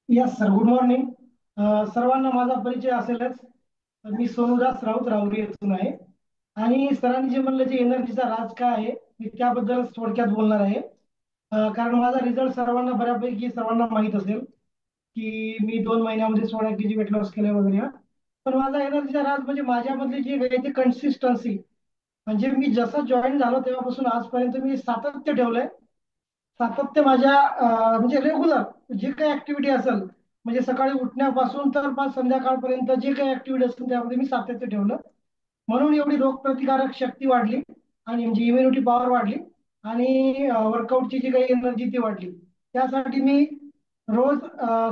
Yes sir, good morning. सर्वांना माझा परिचय असेलच. मी सोनुदास राऊत राहुरी येथून आहे. आणि सरांनी जे म्हणलं जे एनर्जीचा राज काय आहे, मी त्याबद्दलच थोडक्यात बोलणार आहे. कारण माझा रिझल्ट सर्वांना बऱ्यापैकी सर्वांना माहीत असेल की मी 2 महिन्यामध्ये 16 kg वेट लॉस केलं वगैरे हा. पण माझा एनर्जीचा राज म्हणजे माझ्यामधली जी आहे ती कन्सिस्टन्सी. म्हणजे मी जसं जॉईन झालो तेव्हापासून आजपर्यंत मी सातत्य ठेवलंय. सातत्य माझ्या म्हणजे रेग्युलर जे काही ऍक्टिव्हिटी असेल, म्हणजे सकाळी उठण्यापासून तर पाच संध्याकाळपर्यंत जे काही ऍक्टिव्हिटी असतील त्यामध्ये मी सातत्य ठेवलं. म्हणून एवढी रोगप्रतिकारक शक्ती वाढली आणि म्हणजे इम्युनिटी पॉवर वाढली. आणि वर्कआउटची जी काही एनर्जी ती वाढली. त्यासाठी मी रोज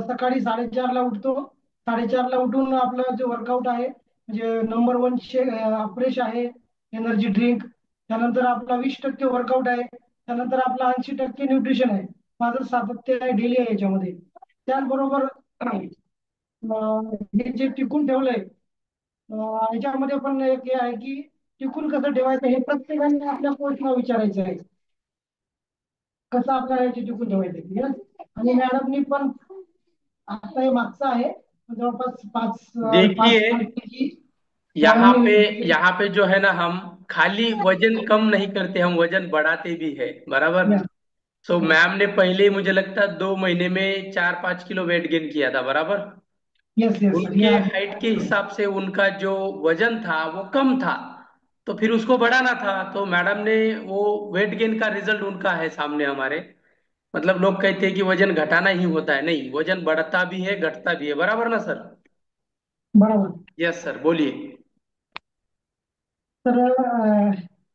सकाळी 4:30ला उठतो. 4:30ला उठून आपलं जे वर्कआउट आहे म्हणजे नंबर वन फ्रेश आहे, एनर्जी ड्रिंक. त्यानंतर आपला 20% वर्कआउट आहे. त्यानंतर आपला 80% न्यूट्रिशन आहे. माझं सातत्य आहे डेली आहे याच्यामध्ये. त्याचबरोबर हे जे टिकून ठेवलंय, याच्यामध्ये पण एक हे आहे की टिकून कसं ठेवायचं हे प्रत्येकाने आपल्या कोचला विचारायचं आहे. कसं आपल्याला याची टिकून ठेवायचं आहे. Yes? आणि मॅडमनी पण आता हे मागचं आहे जवळपास पाच पाच देखिए, 5 kg यहाँ मॅडमनी. पे यहाँ पे जो है ना, हम खाली वजन कम नहीं करते, हम वजन बढ़ाते भी है, बराबर। यस. So yes. मैम ने पहले ही मुझे लगता है 2 महीने में 4-5 किलो वेट गेन किया था, बराबर। यस. यस सर, उनके हाइट के हिसाब से उनका जो वजन था वो कम था, तो फिर उसको बढ़ाना था। तो मैडम ने वो वेट गेन का रिजल्ट उनका है सामने हमारे। मतलब लोग कहते हैं कि वजन घटाना ही होता है, नहीं, वजन बढ़ता भी है घटता भी है, बराबर ना सर। बरोबर. यस सर, बोलिए। तर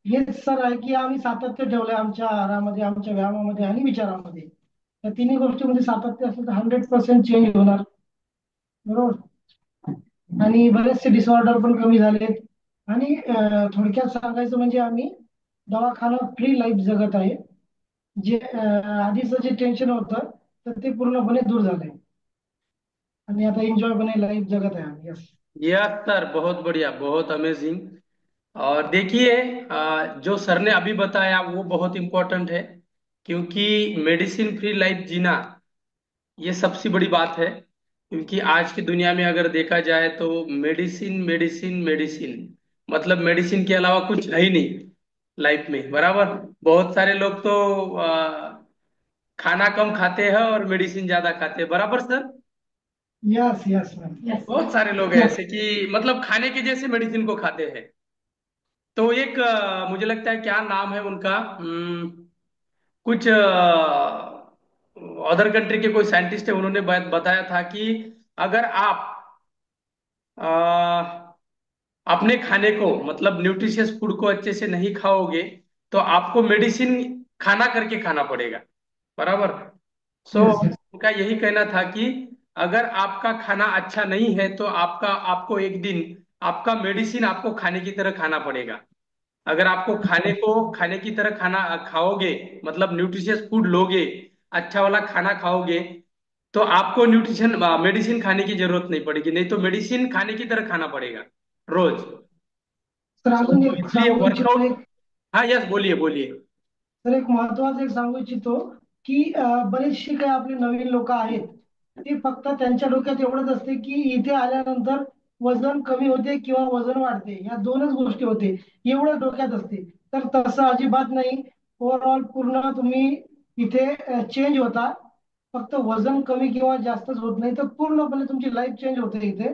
हेच सर आहे की आम्ही सातत्य ठेवलंय आमच्या आहारामध्ये, आमच्या व्यायामामध्ये आणि विचारामध्ये. या तिन्ही गोष्टीमध्ये सातत्य असेल तर 100% चेंज होणार. बरोबर. आणि बरेचसे डिसऑर्डर पण कमी झालेत. आणि थोडक्यात सांगायचं म्हणजे आम्ही दवाखाना फ्री लाईफ जगत आहे. जे आधीचं जे टेन्शन होतं तर ते पूर्णपणे दूर झालंय. आणि आता एन्जॉयपणे लाईफ जगत आहे आम्ही. यस. यस सर, बहुत बढ़िया, बहुत अमेजिंग। और देखिए, जो सर ने अभी बताया वो बहुत इम्पोर्टेंट है, क्योंकि मेडिसिन फ्री लाइफ जीना ये सबसे बड़ी बात है। क्योंकि आज की दुनिया में अगर देखा जाए तो मेडिसिन मेडिसिन मेडिसिन, मतलब मेडिसिन के अलावा कुछ है ही नहीं लाइफ में, बराबर। बहुत सारे लोग तो खाना कम खाते हैं और मेडिसिन ज्यादा खाते हैं, बराबर sir. Yes. Yes ma'am. Yes. बहुत सारे लोग हैं ऐसे कि मतलब खाने के जैसे मेडिसिन को खाते हैं। तो एक मुझे लगता है क्या नाम है उनका, कुछ अदर कंट्री के कोई साइंटिस्ट है, उन्होंने बताया था कि अगर आप अ, अपने खाने को, मतलब न्यूट्रिशियस फूड को अच्छे से नहीं खाओगे तो आपको मेडिसिन खाना करके खाना पड़ेगा, बराबर। So yes. यस. उनका यही कहना था कि अगर आपका खाना अच्छा नहीं है तो आपको एक दिन आपका मेडिसिन आपको खाने की तरह खाना पड़ेगा। अगर आपको खाने को खाने की तरह खाना खाओगे, मतलब न्यूट्रिशियस फूड लोगे, अच्छा वाला खाना खाओगे, तो आपको न्यूट्रिशन मेडिसिन खाने की जरूरत नहीं पड़ेगी, नहीं तो मेडिसिन खाने की तरह खाना पड़ेगा रोज। तर अजून तो एक इसलिए सांगू इच्छितो. वर्कआउट। हाँ, यस, बोलिए बोलिए। तर एक महत्वाचं एक सांगू इच्छितो की बरेचसे काही आपले नवीन लोक आहेत. ते फक्त त्यांच्या डोक्यात एवढंच असते की इथे आल्यानंतर वजन कमी होते किंवा वजन वाढते, या दोनच गोष्टी होते, एवढं डोक्यात असते. तर तसं अजिबात नाही. ओव्हरऑल पूर्ण तुम्ही इथे चेंज होता. फक्त वजन कमी किंवा जास्तच होत नाही, तर पूर्णपणे तुमची लाईफ चेंज होते इथे.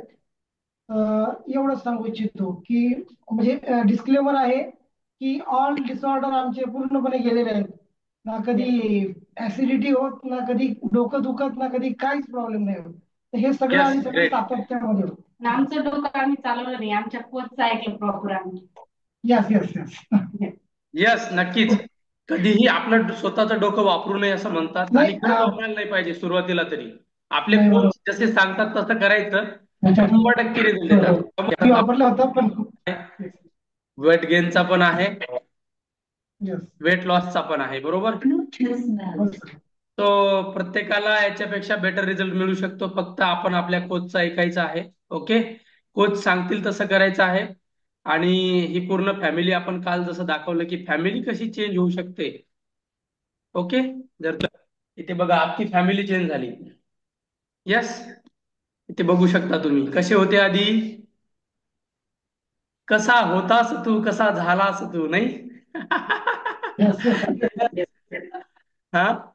एवढंच सांगू इच्छितो की म्हणजे डिस्क्लेमर आहे की ऑल डिसऑर्डर आमचे पूर्णपणे गेलेले आहेत. ना कधी ऍसिडिटी होत, ना कधी डोकं दुखत, ना कधी काहीच प्रॉब्लेम नाही होत. तर हे सगळं यस, आणि सगळं ग्रेट। सातत्यामध्ये होतं. आणि आमचं डोकं आम्ही चालवलं नाही, आमच्या कोचचं ऐकलं प्रॉपर आम्ही. यस. यस. यस. यस, नक्कीच। कधीही आपलं स्वतःचं डोकं वापरू नये असं म्हणतात, आणि नाही. खरं वापरायला नाही पाहिजे सुरुवातीला तरी। आपले नाही, बरोबर. कोच जसे सांगतात तसं करायचं, अच्छा. 100% रिझल्ट बरोबर. मी येतात। वापरला होता पण. वेट गेनचा पण आहे, यस. वेट लॉसचा पण आहे, बरोबर। तो प्रत्येकाला याच्यापेक्षा बेटर रिझल्ट मिळू शकतो, फक्त आपण आपल्या कोचचा ऐकायचा आहे। ओके, कोच सांगतील तसं करायचं आहे। आणि ही पूर्ण फॅमिली आपण काल जसं दाखवलं की फॅमिली कशी चेंज होऊ शकते। ओके, जर इथे बघा आपली फॅमिली चेंज झाली, यस, इथे बघू शकता तुम्ही कसे होते आधी. कसा होतास तू, कसा झालास तू, नाही? Yes, yes. हा,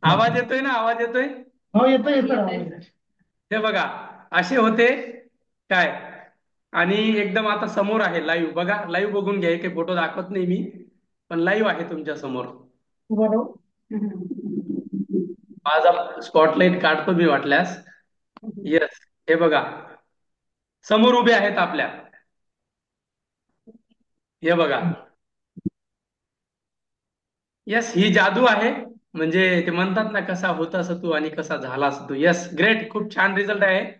आवाज येतोय ना, आवाज येतोय. हो, येतोय सर येतोय. आवाज. हे बघा, असे होते काय. आणि एकदम आता समोर आहे लाईव्ह, बघा लाईव्ह बघून घ्या, काही फोटो दाखवत नाही मी, पण लाईव्ह आहे तुमच्या समोर. बरोबर. माझा स्पॉटलाइट काढतो मी वाटल्यास. येस, हे बघा समोर उभे आहेत आपल्या. हे बघा. यस, ही जादू आहे. म्हणजे ते म्हणतात ना, कसा होतास तू आणि कसा झालास तू. यस, ग्रेट, खूप छान रिझल्ट आहे.